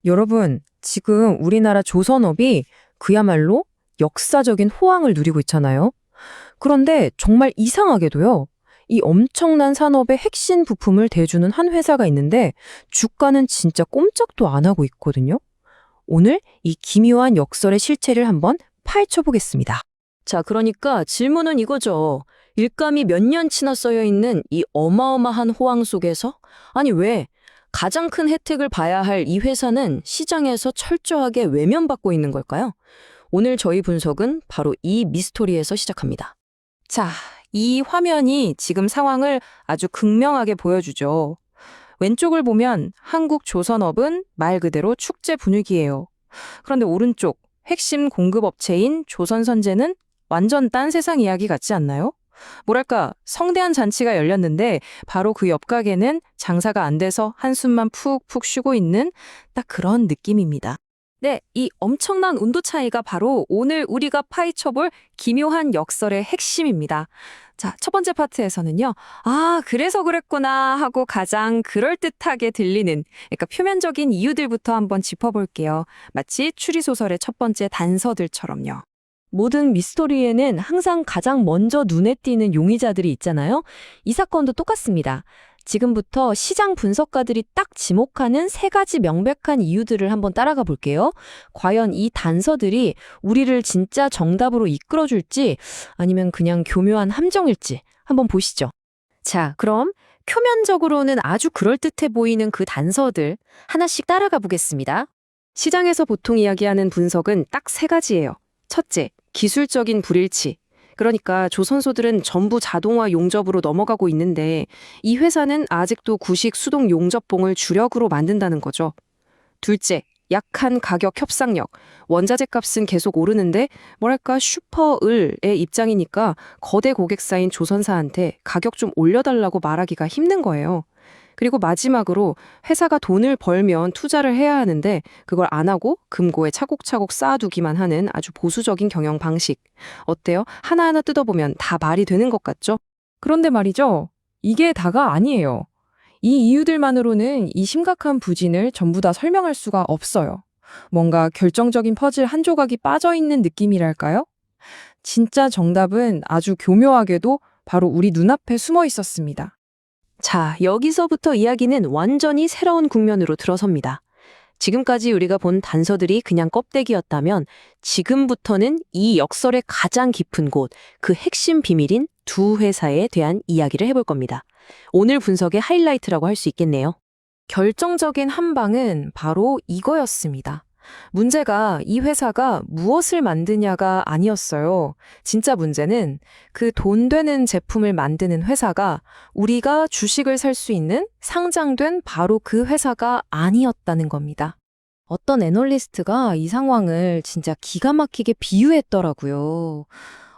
여러분, 지금 우리나라 조선업이 그야말로 역사적인 호황을 누리고 있잖아요. 그런데 정말 이상하게도요, 이 엄청난 산업의 핵심 부품을 대주는 한 회사가 있는데 주가는 진짜 꼼짝도 안 하고 있거든요. 오늘 이 기묘한 역설의 실체를 한번 파헤쳐 보겠습니다. 자, 그러니까 질문은 이거죠. 일감이 몇 년치나 써여 있는 이 어마어마한 호황 속에서 아니 왜 가장 큰 혜택을 봐야 할 이 회사는 시장에서 철저하게 외면받고 있는 걸까요? 오늘 저희 분석은 바로 이 미스토리에서 시작합니다. 자, 이 화면이 지금 상황을 아주 극명하게 보여주죠. 왼쪽을 보면 한국 조선업은 말 그대로 축제 분위기예요. 그런데 오른쪽 핵심 공급업체인 조선선제는 완전 딴 세상 이야기 같지 않나요? 뭐랄까 성대한 잔치가 열렸는데 바로 그 옆가게는 장사가 안 돼서 한숨만 푹푹 쉬고 있는 딱 그런 느낌입니다. 네, 이 엄청난 온도 차이가 바로 오늘 우리가 파헤쳐볼 기묘한 역설의 핵심입니다. 자, 첫 번째 파트에서는요. 아, 그래서 그랬구나 하고 가장 그럴듯하게 들리는, 그러니까 표면적인 이유들부터 한번 짚어볼게요. 마치 추리소설의 첫 번째 단서들처럼요. 모든 미스터리에는 항상 가장 먼저 눈에 띄는 용의자들이 있잖아요. 이 사건도 똑같습니다. 지금부터 시장 분석가들이 딱 지목하는 세 가지 명백한 이유들을 한번 따라가 볼게요. 과연 이 단서들이 우리를 진짜 정답으로 이끌어줄지 아니면 그냥 교묘한 함정일지 한번 보시죠. 자, 그럼 표면적으로는 아주 그럴듯해 보이는 그 단서들 하나씩 따라가 보겠습니다. 시장에서 보통 이야기하는 분석은 딱 세 가지예요. 첫째, 기술적인 불일치. 그러니까 조선소들은 전부 자동화 용접으로 넘어가고 있는데 이 회사는 아직도 구식 수동 용접봉을 주력으로 만든다는 거죠. 둘째, 약한 가격 협상력. 원자재 값은 계속 오르는데 뭐랄까 슈퍼을의 입장이니까 거대 고객사인 조선사한테 가격 좀 올려달라고 말하기가 힘든 거예요. 그리고 마지막으로 회사가 돈을 벌면 투자를 해야 하는데 그걸 안 하고 금고에 차곡차곡 쌓아두기만 하는 아주 보수적인 경영 방식. 어때요? 하나하나 뜯어보면 다 말이 되는 것 같죠? 그런데 말이죠. 이게 다가 아니에요. 이 이유들만으로는 이 심각한 부진을 전부 다 설명할 수가 없어요. 뭔가 결정적인 퍼즐 한 조각이 빠져있는 느낌이랄까요? 진짜 정답은 아주 교묘하게도 바로 우리 눈앞에 숨어 있었습니다. 자, 여기서부터 이야기는 완전히 새로운 국면으로 들어섭니다. 지금까지 우리가 본 단서들이 그냥 껍데기였다면 지금부터는 이 역설의 가장 깊은 곳, 그 핵심 비밀인 두 회사에 대한 이야기를 해볼 겁니다. 오늘 분석의 하이라이트라고 할 수 있겠네요. 결정적인 한 방은 바로 이거였습니다. 문제가 이 회사가 무엇을 만드냐가 아니었어요. 진짜 문제는 그 돈 되는 제품을 만드는 회사가 우리가 주식을 살 수 있는 상장된 바로 그 회사가 아니었다는 겁니다. 어떤 애널리스트가 이 상황을 진짜 기가 막히게 비유했더라고요.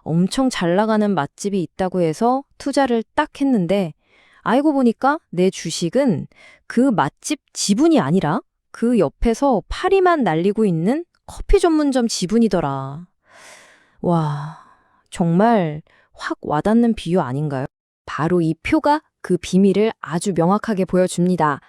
엄청 잘 나가는 맛집이 있다고 해서 투자를 딱 했는데 알고 보니까 내 주식은 그 맛집 지분이 아니라 그 옆에서 파리만 날리고 있는 커피 전문점 지분이더라. 와, 정말 확 와닿는 비유 아닌가요? 바로 이 표가 그 비밀을 아주 명확하게 보여줍니다.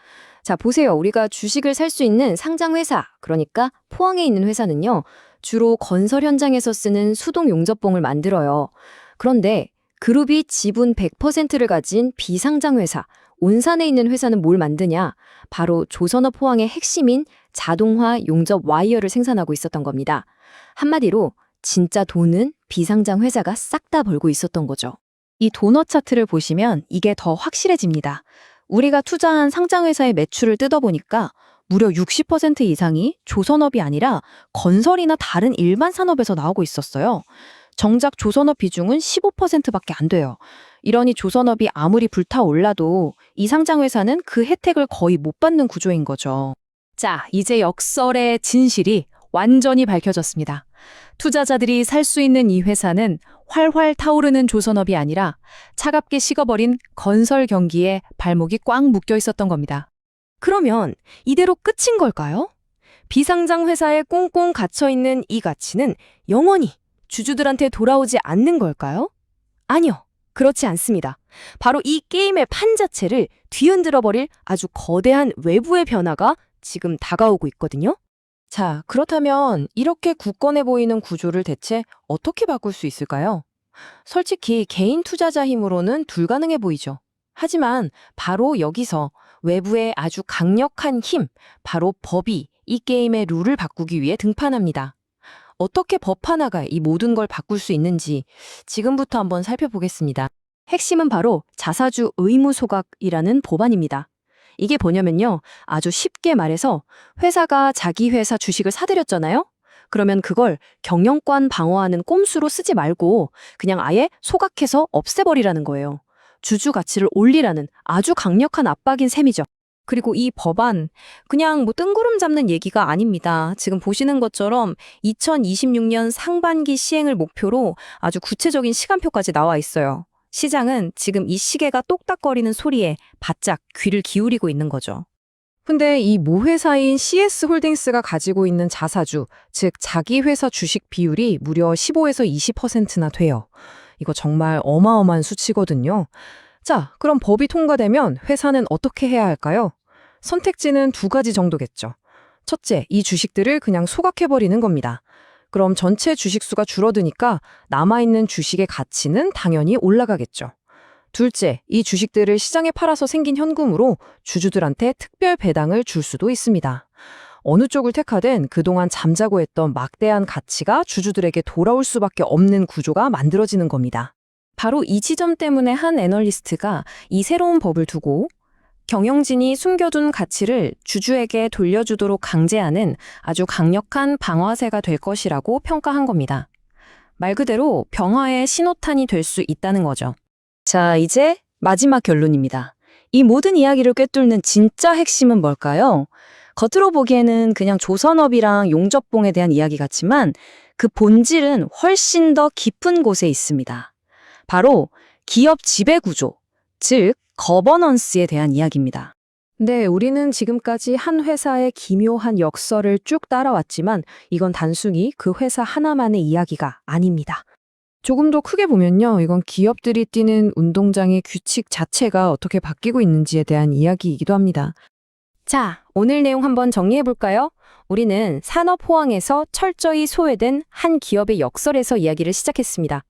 자, 보세요. 우리가 주식을 살 수 있는 상장 회사, 그러니까 포항에 있는 회사는요, 주로 건설 현장에서 쓰는 수동 용접봉을 만들어요. 그런데 그룹이 지분 100%를 가진 비상장 회사, 온산에 있는 회사는 뭘 만드냐? 바로 조선업 포항의 핵심인 자동화 용접 와이어를 생산하고 있었던 겁니다. 한마디로 진짜 돈은 비상장 회사가 싹 다 벌고 있었던 거죠. 이 도넛 차트를 보시면 이게 더 확실해집니다. 우리가 투자한 상장 회사의 매출을 뜯어보니까 무려 60% 이상이 조선업이 아니라 건설이나 다른 일반 산업에서 나오고 있었어요. 정작 조선업 비중은 15%밖에 안 돼요. 이러니 조선업이 아무리 불타올라도 이 상장 회사는 그 혜택을 거의 못 받는 구조인 거죠. 자, 이제 역설의 진실이 완전히 밝혀졌습니다. 투자자들이 살 수 있는 이 회사는 활활 타오르는 조선업이 아니라 차갑게 식어버린 건설 경기에 발목이 꽉 묶여 있었던 겁니다. 그러면 이대로 끝인 걸까요? 비상장 회사에 꽁꽁 갇혀있는 이 가치는 영원히 주주들한테 돌아오지 않는 걸까요? 아니요. 그렇지 않습니다. 바로 이 게임의 판 자체를 뒤흔들어 버릴 아주 거대한 외부의 변화가 지금 다가오고 있거든요. 자, 그렇다면 이렇게 굳건해 보이는 구조를 대체 어떻게 바꿀 수 있을까요? 솔직히 개인 투자자 힘으로는 불가능해 보이죠. 하지만 바로 여기서 외부의 아주 강력한 힘, 바로 법이 이 게임의 룰을 바꾸기 위해 등판합니다. 어떻게 법 하나가 이 모든 걸 바꿀 수 있는지 지금부터 한번 살펴보겠습니다. 핵심은 바로 자사주 의무 소각이라는 법안입니다. 이게 뭐냐면요. 아주 쉽게 말해서 회사가 자기 회사 주식을 사들였잖아요. 그러면 그걸 경영권 방어하는 꼼수로 쓰지 말고 그냥 아예 소각해서 없애버리라는 거예요. 주주 가치를 올리라는 아주 강력한 압박인 셈이죠. 그리고 이 법안, 그냥 뜬구름 잡는 얘기가 아닙니다. 지금 보시는 것처럼 2026년 상반기 시행을 목표로 아주 구체적인 시간표까지 나와 있어요. 시장은 지금 이 시계가 똑딱거리는 소리에 바짝 귀를 기울이고 있는 거죠. 근데 이 모회사인 CS홀딩스가 가지고 있는 자사주, 즉 자기 회사 주식 비율이 무려 15에서 20%나 돼요. 이거 정말 어마어마한 수치거든요. 자, 그럼 법이 통과되면 회사는 어떻게 해야 할까요? 선택지는 두 가지 정도겠죠. 첫째, 이 주식들을 그냥 소각해버리는 겁니다. 그럼 전체 주식수가 줄어드니까 남아있는 주식의 가치는 당연히 올라가겠죠. 둘째, 이 주식들을 시장에 팔아서 생긴 현금으로 주주들한테 특별 배당을 줄 수도 있습니다. 어느 쪽을 택하든 그동안 잠자고 했던 막대한 가치가 주주들에게 돌아올 수밖에 없는 구조가 만들어지는 겁니다. 바로 이 지점 때문에 한 애널리스트가 이 새로운 법을 두고 경영진이 숨겨둔 가치를 주주에게 돌려주도록 강제하는 아주 강력한 방아쇠가 될 것이라고 평가한 겁니다. 말 그대로 병화의 신호탄이 될 수 있다는 거죠. 자, 이제 마지막 결론입니다. 이 모든 이야기를 꿰뚫는 진짜 핵심은 뭘까요? 겉으로 보기에는 그냥 조선업이랑 용접봉에 대한 이야기 같지만 그 본질은 훨씬 더 깊은 곳에 있습니다. 바로 기업 지배구조, 즉 거버넌스에 대한 이야기입니다. 네, 우리는 지금까지 한 회사의 기묘한 역설을 쭉 따라왔지만 이건 단순히 그 회사 하나만의 이야기가 아닙니다. 조금 더 크게 보면요, 이건 기업들이 띠는 운동장의 규칙 자체가 어떻게 바뀌고 있는지에 대한 이야기이기도 합니다. 자, 오늘 내용 한번 정리해볼까요? 우리는 산업 호황에서 철저히 소외된 한 기업의 역설에서 이야기를 시작했습니다.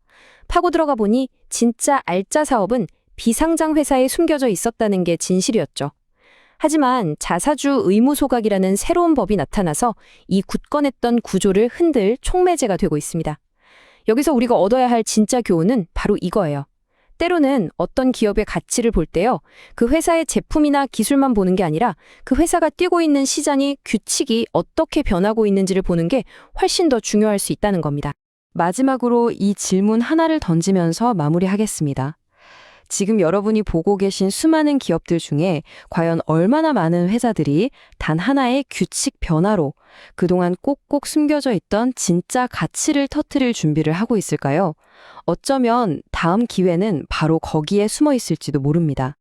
파고 들어가 보니 진짜 알짜 사업은 비상장 회사에 숨겨져 있었다는 게 진실이었죠. 하지만 자사주 의무 소각이라는 새로운 법이 나타나서 이 굳건했던 구조를 흔들 촉매제가 되고 있습니다. 여기서 우리가 얻어야 할 진짜 교훈은 바로 이거예요. 때로는 어떤 기업의 가치를 볼 때요, 그 회사의 제품이나 기술만 보는 게 아니라 그 회사가 뛰고 있는 시장의 규칙이 어떻게 변하고 있는지를 보는 게 훨씬 더 중요할 수 있다는 겁니다. 마지막으로 이 질문 하나를 던지면서 마무리하겠습니다. 지금 여러분이 보고 계신 수많은 기업들 중에 과연 얼마나 많은 회사들이 단 하나의 규칙 변화로 그동안 꼭꼭 숨겨져 있던 진짜 가치를 터뜨릴 준비를 하고 있을까요? 어쩌면 다음 기회는 바로 거기에 숨어 있을지도 모릅니다.